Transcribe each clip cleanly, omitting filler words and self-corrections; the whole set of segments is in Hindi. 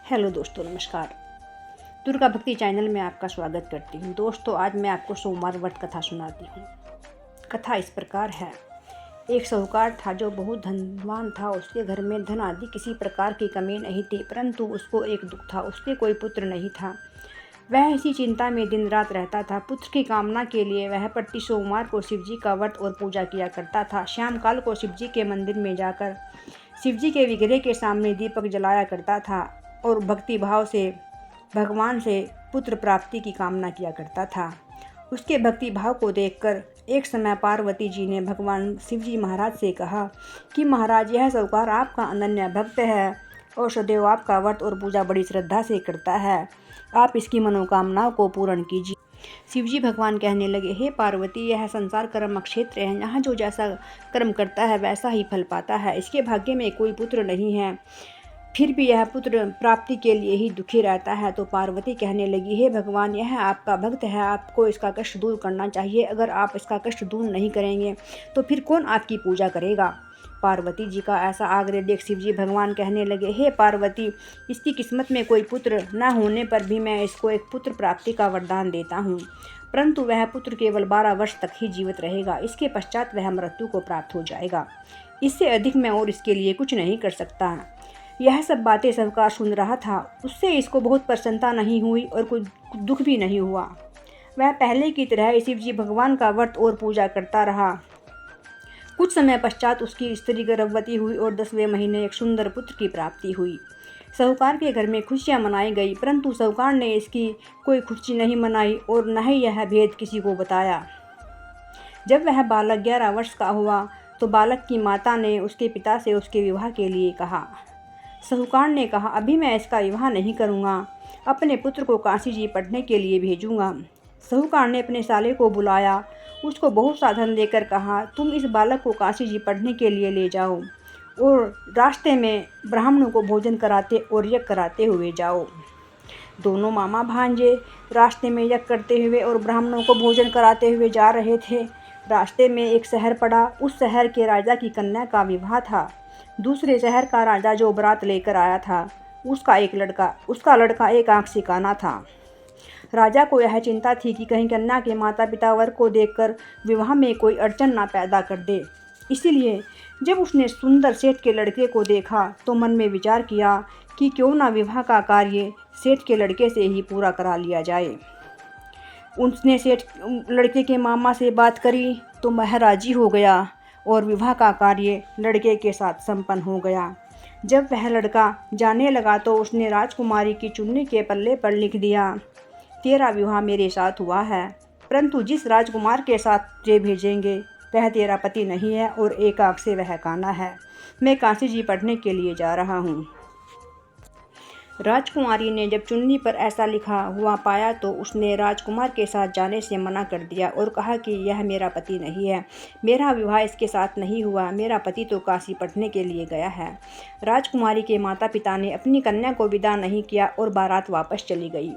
हेलो दोस्तों, नमस्कार। दुर्गा भक्ति चैनल में आपका स्वागत करती हूँ। दोस्तों, आज मैं आपको सोमवार व्रत कथा सुनाती हूँ। कथा इस प्रकार है। एक साहूकार था जो बहुत धनवान था। उसके घर में धन आदि किसी प्रकार की कमी नहीं थी, परंतु उसको एक दुख था, उसके कोई पुत्र नहीं था। वह इसी चिंता में दिन रात रहता था। पुत्र की कामना के लिए वह प्रति सोमवार को शिवजी का व्रत और पूजा किया करता था। शाम काल को शिवजी के मंदिर में जाकर शिवजी के विग्रह के सामने दीपक जलाया करता था और भक्ति भाव से भगवान से पुत्र प्राप्ति की कामना किया करता था। उसके भक्ति भाव को देखकर एक समय पार्वती जी ने भगवान शिवजी महाराज से कहा कि महाराज, यह साहूकार आपका अनन्य भक्त है और सदैव आपका व्रत और पूजा बड़ी श्रद्धा से करता है। आप इसकी मनोकामनाओं को पूर्ण कीजिए। शिवजी भगवान कहने लगे, हे पार्वती, यह संसार कर्म क्षेत्र है। यहाँ जो जैसा कर्म करता है वैसा ही फल पाता है। इसके भाग्य में कोई पुत्र नहीं है, फिर भी यह पुत्र प्राप्ति के लिए ही दुखी रहता है। तो पार्वती कहने लगी, हे भगवान, यह आपका भक्त है, आपको इसका कष्ट दूर करना चाहिए। अगर आप इसका कष्ट दूर नहीं करेंगे तो फिर कौन आपकी पूजा करेगा। पार्वती जी का ऐसा आग्रह देख शिवजी भगवान कहने लगे, हे पार्वती, इसकी किस्मत में कोई पुत्र न होने पर भी मैं इसको एक पुत्र प्राप्ति का वरदान देता हूँ, परंतु वह पुत्र केवल 12 वर्ष तक ही जीवित रहेगा। इसके पश्चात वह मृत्यु को प्राप्त हो जाएगा। इससे अधिक मैं और इसके लिए कुछ नहीं कर सकता। यह सब बातें साहूकार सुन रहा था। उससे इसको बहुत प्रसन्नता नहीं हुई और कुछ दुख भी नहीं हुआ। वह पहले की तरह शिवजी भगवान का व्रत और पूजा करता रहा। कुछ समय पश्चात उसकी स्त्री गर्भवती हुई और 10वें महीने एक सुंदर पुत्र की प्राप्ति हुई। साहूकार के घर में खुशियां मनाई गई, परंतु साहूकार ने इसकी कोई खुशी नहीं मनाई और न ही यह भेद किसी को बताया। जब वह बालक 11 वर्ष का हुआ तो बालक की माता ने उसके पिता से उसके विवाह के लिए कहा। साहूकार ने कहा, अभी मैं इसका विवाह नहीं करूँगा, अपने पुत्र को काशी जी पढ़ने के लिए भेजूँगा। साहूकार ने अपने साले को बुलाया, उसको बहुत साधन देकर कहा, तुम इस बालक को काशी जी पढ़ने के लिए ले जाओ और रास्ते में ब्राह्मणों को भोजन कराते और यज्ञ कराते हुए जाओ। दोनों मामा भांजे रास्ते में यज्ञ करते हुए और ब्राह्मणों को भोजन कराते हुए जा रहे थे। रास्ते में एक शहर पड़ा। उस शहर के राजा की कन्या का विवाह था। दूसरे शहर का राजा जो बारात लेकर आया था, उसका लड़का एक आंख से काना था। राजा को यह चिंता थी कि कहीं कन्या के माता पिता वर को देखकर विवाह में कोई अड़चन ना पैदा कर दे। इसीलिए जब उसने सुंदर सेठ के लड़के को देखा तो मन में विचार किया कि क्यों ना विवाह का कार्य सेठ के लड़के से ही पूरा करा लिया जाए। उसने सेठ लड़के के मामा से बात करी तो वह राजी हो गया और विवाह का कार्य लड़के के साथ संपन्न हो गया। जब वह लड़का जाने लगा तो उसने राजकुमारी की चुन्नी के पल्ले पर लिख दिया, तेरा विवाह मेरे साथ हुआ है, परंतु जिस राजकुमार के साथ ये भेजेंगे वह तेरा पति नहीं है और एक आंख से वह काना है। मैं काशी जी पढ़ने के लिए जा रहा हूँ। राजकुमारी ने जब चुन्नी पर ऐसा लिखा हुआ पाया तो उसने राजकुमार के साथ जाने से मना कर दिया और कहा कि यह मेरा पति नहीं है, मेरा विवाह इसके साथ नहीं हुआ, मेरा पति तो काशी पढ़ने के लिए गया है। राजकुमारी के माता पिता ने अपनी कन्या को विदा नहीं किया और बारात वापस चली गई।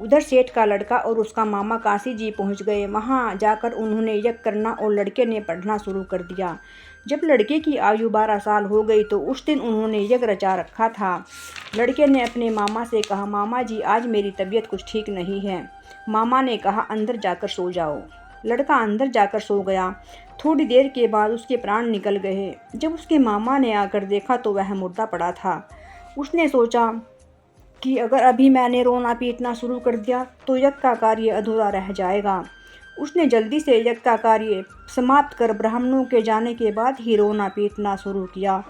उधर सेठ का लड़का और उसका मामा काशी जी पहुंच गए। वहां जाकर उन्होंने यज्ञ करना और लड़के ने पढ़ना शुरू कर दिया। जब लड़के की आयु 12 साल हो गई तो उस दिन उन्होंने यज्ञ रचा रखा था। लड़के ने अपने मामा से कहा, मामा जी, आज मेरी तबीयत कुछ ठीक नहीं है। मामा ने कहा, अंदर जाकर सो जाओ। लड़का अंदर जाकर सो गया। थोड़ी देर के बाद उसके प्राण निकल गए। जब उसके मामा ने आकर देखा तो वह मुर्दा पड़ा था। उसने सोचा कि अगर अभी मैंने रोना पीटना शुरू कर दिया तो यज्ञ का कार्य अधूरा रह जाएगा। उसने जल्दी से यज्ञ का कार्य समाप्त कर ब्राह्मणों के जाने के बाद ही रोना पीटना शुरू किया।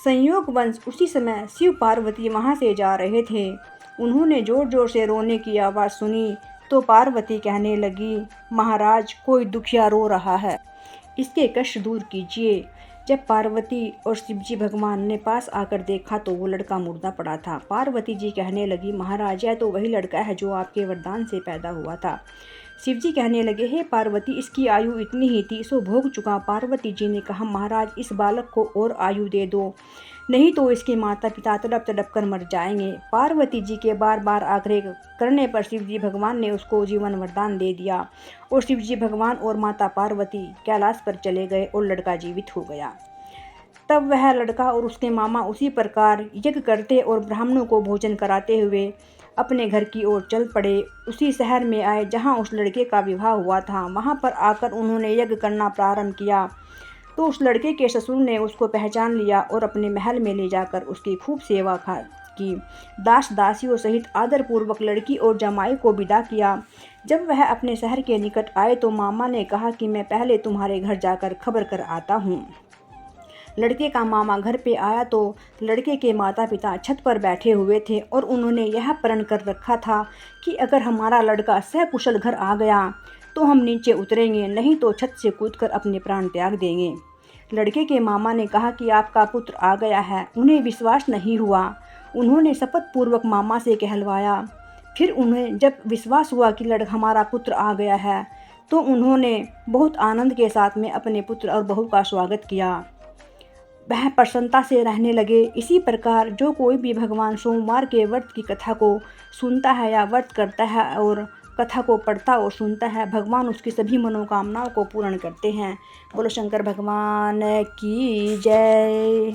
संयोगवश उसी समय शिव पार्वती वहां से जा रहे थे। उन्होंने जोर जोर से रोने की आवाज़ सुनी तो पार्वती कहने लगी, महाराज, कोई दुखिया रो रहा है, इसके कष्ट दूर कीजिए। जब पार्वती और शिवजी भगवान ने पास आकर देखा तो वो लड़का मुर्दा पड़ा था। पार्वती जी कहने लगी, महाराज, यह तो वही लड़का है जो आपके वरदान से पैदा हुआ था। शिवजी कहने लगे, हे पार्वती, इसकी आयु इतनी ही थी, सो भोग चुका। पार्वती जी ने कहा, महाराज, इस बालक को और आयु दे दो, नहीं तो इसके माता पिता तड़प तड़प कर मर जाएंगे। पार्वती जी के बार बार आग्रह करने पर शिवजी भगवान ने उसको जीवन वरदान दे दिया और शिवजी भगवान और माता पार्वती कैलाश पर चले गए और लड़का जीवित हो गया। तब वह लड़का और उसके मामा उसी प्रकार यज्ञ करते और ब्राह्मणों को भोजन कराते हुए अपने घर की ओर चल पड़े। उसी शहर में आए जहाँ उस लड़के का विवाह हुआ था। वहाँ पर आकर उन्होंने यज्ञ करना प्रारंभ किया तो उस लड़के के ससुर ने उसको पहचान लिया और अपने महल में ले जाकर उसकी खूब सेवा की। दास दासियों सहित आदरपूर्वक लड़की और जमाई को विदा किया। जब वह अपने शहर के निकट आए तो मामा ने कहा कि मैं पहले तुम्हारे घर जाकर खबर कर आता हूँ। लड़के का मामा घर पे आया तो लड़के के माता पिता छत पर बैठे हुए थे और उन्होंने यह प्रण कर रखा था कि अगर हमारा लड़का सकुशल घर आ गया तो हम नीचे उतरेंगे, नहीं तो छत से कूदकर अपने प्राण त्याग देंगे। लड़के के मामा ने कहा कि आपका पुत्र आ गया है। उन्हें विश्वास नहीं हुआ। उन्होंने शपथ पूर्वक मामा से कहलवाया। फिर उन्हें जब विश्वास हुआ कि हमारा पुत्र आ गया है तो उन्होंने बहुत आनंद के साथ में अपने पुत्र और बहू का स्वागत किया। वह प्रसन्नता से रहने लगे। इसी प्रकार जो कोई भी भगवान सोमवार के व्रत की कथा को सुनता है या व्रत करता है और कथा को पढ़ता और सुनता है, भगवान उसकी सभी मनोकामनाओं को पूर्ण करते हैं। बोलो शंकर भगवान की जय।